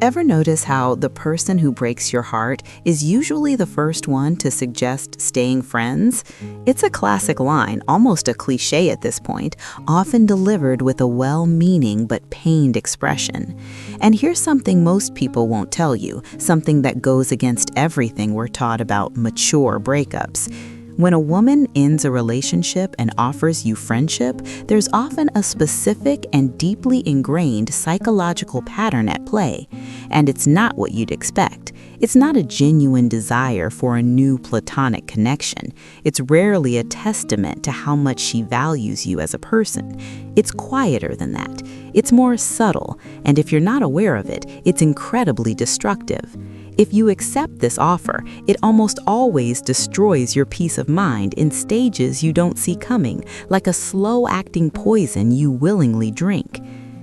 Ever notice how the person who breaks your heart is usually the first one to suggest staying friends? It's a classic line, almost a cliche at this point, often delivered with a well-meaning but pained expression. And here's something most people won't tell you, something that goes against everything we're taught about mature breakups. When a woman ends a relationship and offers you friendship, there's often a specific and deeply ingrained psychological pattern at play. And it's not what you'd expect. It's not a genuine desire for a new platonic connection. It's rarely a testament to how much she values you as a person. It's quieter than that. It's more subtle, and if you're not aware of it, it's incredibly destructive. If you accept this offer, it almost always destroys your peace of mind in stages you don't see coming, like a slow-acting poison you willingly drink.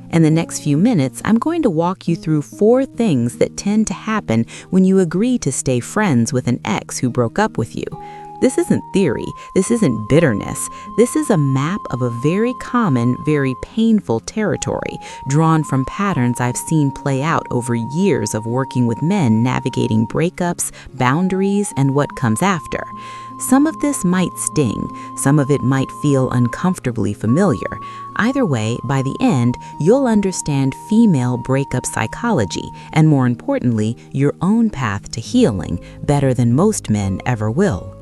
In the next few minutes, I'm going to walk you through 4 things that tend to happen when you agree to stay friends with an ex who broke up with you. This isn't theory, this isn't bitterness, this is a map of a very common, very painful territory, drawn from patterns I've seen play out over years of working with men navigating breakups, boundaries, and what comes after. Some of this might sting, some of it might feel uncomfortably familiar. Either way, by the end, you'll understand female breakup psychology, and more importantly, your own path to healing, better than most men ever will.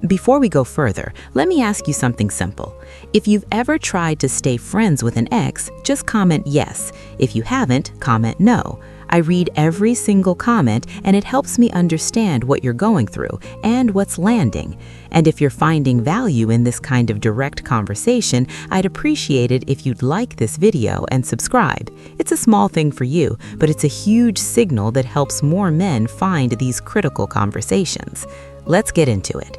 Before we go further, let me ask you something simple. If you've ever tried to stay friends with an ex, just comment yes. If you haven't, comment no. I read every single comment, and it helps me understand what you're going through and what's landing. And if you're finding value in this kind of direct conversation, I'd appreciate it if you'd like this video and subscribe. It's a small thing for you, but it's a huge signal that helps more men find these critical conversations. Let's get into it.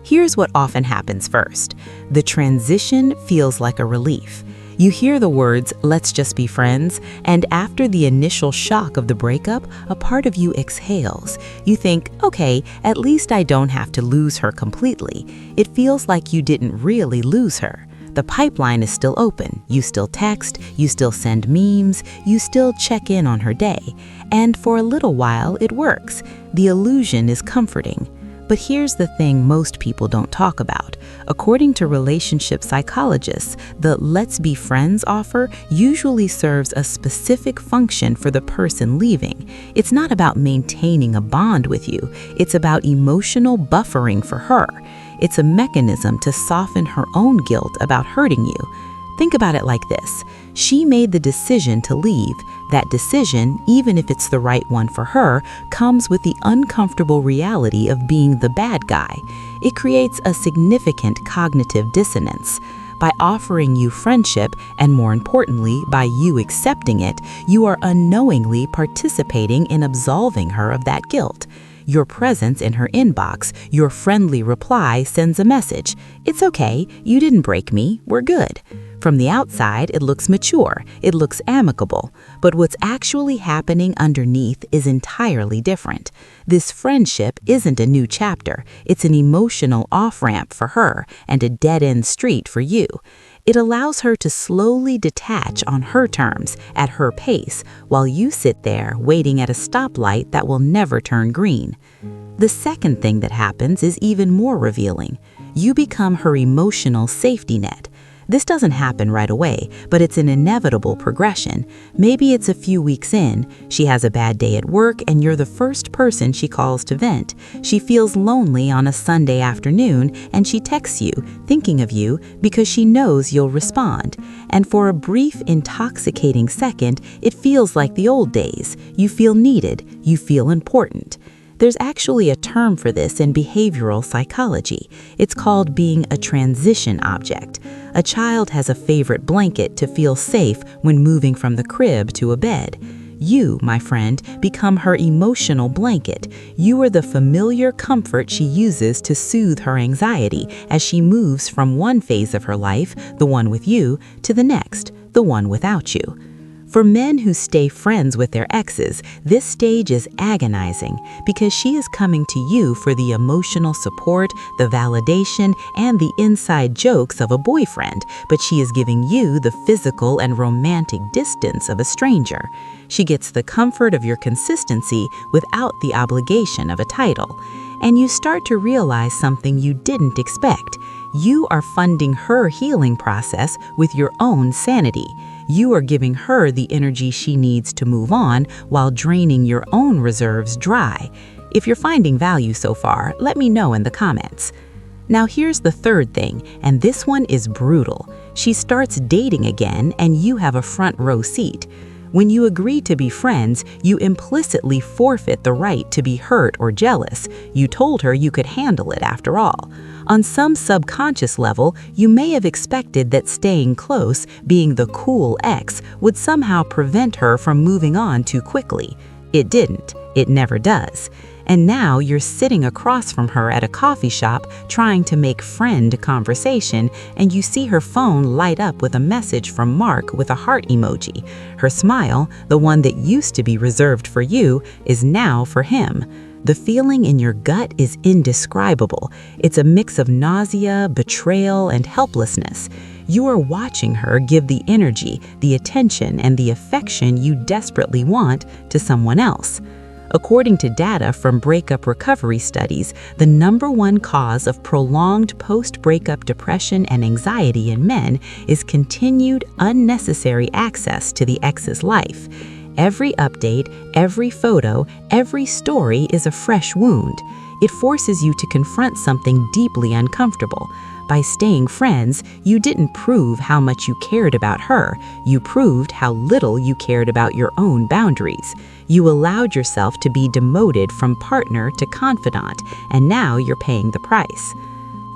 Here's what often happens first. The transition feels like a relief. You hear the words, "let's just be friends," and after the initial shock of the breakup, a part of you exhales. You think, okay, at least I don't have to lose her completely. It feels like you didn't really lose her. The pipeline is still open. You still text, you still send memes, you still check in on her day. And for a little while, it works. The illusion is comforting. But here's the thing most people don't talk about. According to relationship psychologists, the "let's be friends" offer usually serves a specific function for the person leaving. It's not about maintaining a bond with you. It's about emotional buffering for her. It's a mechanism to soften her own guilt about hurting you. Think about it like this. She made the decision to leave. That decision, even if it's the right one for her, comes with the uncomfortable reality of being the bad guy. It creates a significant cognitive dissonance. By offering you friendship, and more importantly, by you accepting it, you are unknowingly participating in absolving her of that guilt. Your presence in her inbox, your friendly reply sends a message. It's okay, you didn't break me, we're good. From the outside, it looks mature, it looks amicable, but what's actually happening underneath is entirely different. This friendship isn't a new chapter, it's an emotional off-ramp for her and a dead-end street for you. It allows her to slowly detach on her terms, at her pace, while you sit there waiting at a stoplight that will never turn green. The second thing that happens is even more revealing. You become her emotional safety net. This doesn't happen right away, but it's an inevitable progression. Maybe it's a few weeks in, she has a bad day at work and you're the first person she calls to vent. She feels lonely on a Sunday afternoon and she texts you, thinking of you, because she knows you'll respond. And for a brief, intoxicating second, it feels like the old days. You feel needed, you feel important. There's actually a term for this in behavioral psychology. It's called being a transition object. A child has a favorite blanket to feel safe when moving from the crib to a bed. You, my friend, become her emotional blanket. You are the familiar comfort she uses to soothe her anxiety as she moves from one phase of her life, the one with you, to the next, the one without you. For men who stay friends with their exes, this stage is agonizing because she is coming to you for the emotional support, the validation, and the inside jokes of a boyfriend, but she is giving you the physical and romantic distance of a stranger. She gets the comfort of your consistency without the obligation of a title. And you start to realize something you didn't expect. You are funding her healing process with your own sanity. You are giving her the energy she needs to move on while draining your own reserves dry. If you're finding value so far, let me know in the comments. Now here's the third thing, and this one is brutal. She starts dating again and you have a front row seat. When you agree to be friends, you implicitly forfeit the right to be hurt or jealous. You told her you could handle it after all. On some subconscious level, you may have expected that staying close, being the cool ex, would somehow prevent her from moving on too quickly. It didn't. It never does. And now you're sitting across from her at a coffee shop trying to make friend conversation, and you see her phone light up with a message from Mark with a heart emoji. Her smile, the one that used to be reserved for you, is now for him. The feeling in your gut is indescribable. It's a mix of nausea, betrayal, and helplessness. You are watching her give the energy, the attention, and the affection you desperately want to someone else. According to data from breakup recovery studies, the #1 cause of prolonged post-breakup depression and anxiety in men is continued unnecessary access to the ex's life. Every update, every photo, every story is a fresh wound. It forces you to confront something deeply uncomfortable. By staying friends, you didn't prove how much you cared about her. You proved how little you cared about your own boundaries. You allowed yourself to be demoted from partner to confidant, and now you're paying the price.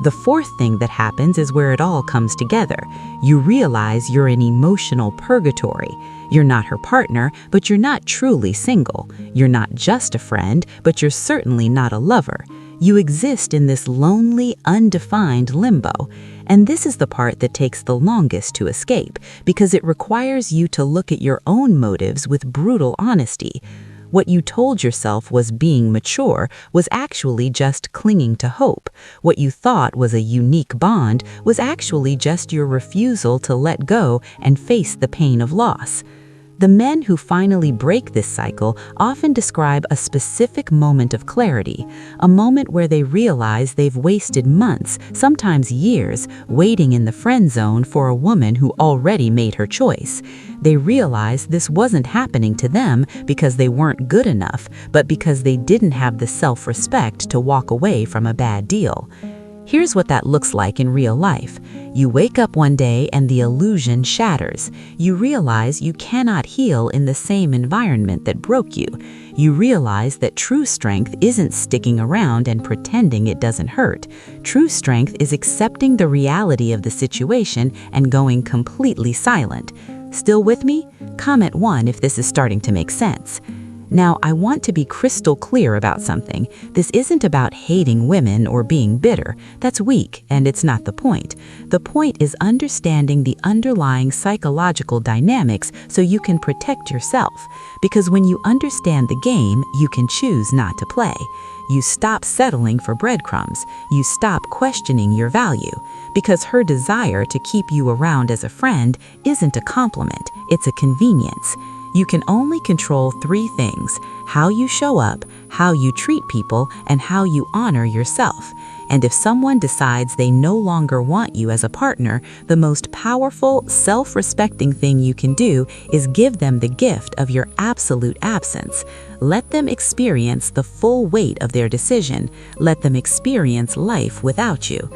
The fourth thing that happens is where it all comes together. You realize you're in emotional purgatory. You're not her partner, but you're not truly single. You're not just a friend, but you're certainly not a lover. You exist in this lonely, undefined limbo. And this is the part that takes the longest to escape, because it requires you to look at your own motives with brutal honesty. What you told yourself was being mature was actually just clinging to hope. What you thought was a unique bond was actually just your refusal to let go and face the pain of loss. The men who finally break this cycle often describe a specific moment of clarity, a moment where they realize they've wasted months, sometimes years, waiting in the friend zone for a woman who already made her choice. They realize this wasn't happening to them because they weren't good enough, but because they didn't have the self-respect to walk away from a bad deal. Here's what that looks like in real life. You wake up one day and the illusion shatters. You realize you cannot heal in the same environment that broke you. You realize that true strength isn't sticking around and pretending it doesn't hurt. True strength is accepting the reality of the situation and going completely silent. Still with me? Comment 1 if this is starting to make sense. Now, I want to be crystal clear about something. This isn't about hating women or being bitter. That's weak, and it's not the point. The point is understanding the underlying psychological dynamics so you can protect yourself. Because when you understand the game, you can choose not to play. You stop settling for breadcrumbs. You stop questioning your value. Because her desire to keep you around as a friend isn't a compliment, it's a convenience. You can only control 3 things: how you show up, how you treat people, and how you honor yourself. And if someone decides they no longer want you as a partner, the most powerful, self-respecting thing you can do is give them the gift of your absolute absence. Let them experience the full weight of their decision. Let them experience life without you.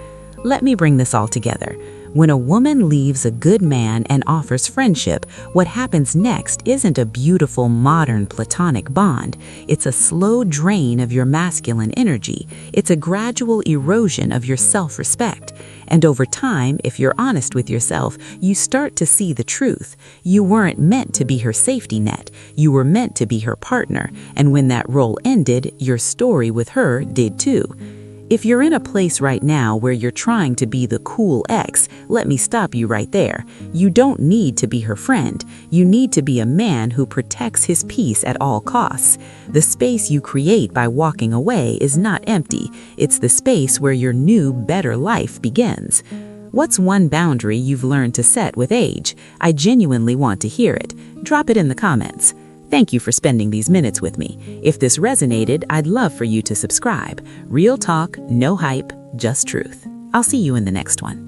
Let me bring this all together. When a woman leaves a good man and offers friendship, what happens next isn't a beautiful, modern, platonic bond. It's a slow drain of your masculine energy. It's a gradual erosion of your self-respect. And over time, if you're honest with yourself, you start to see the truth. You weren't meant to be her safety net. You were meant to be her partner. And when that role ended, your story with her did too. If you're in a place right now where you're trying to be the cool ex, let me stop you right there. You don't need to be her friend. You need to be a man who protects his peace at all costs. The space you create by walking away is not empty. It's the space where your new, better life begins. What's one boundary you've learned to set with age? I genuinely want to hear it. Drop it in the comments. Thank you for spending these minutes with me. If this resonated, I'd love for you to subscribe. Real talk, no hype, just truth. I'll see you in the next one.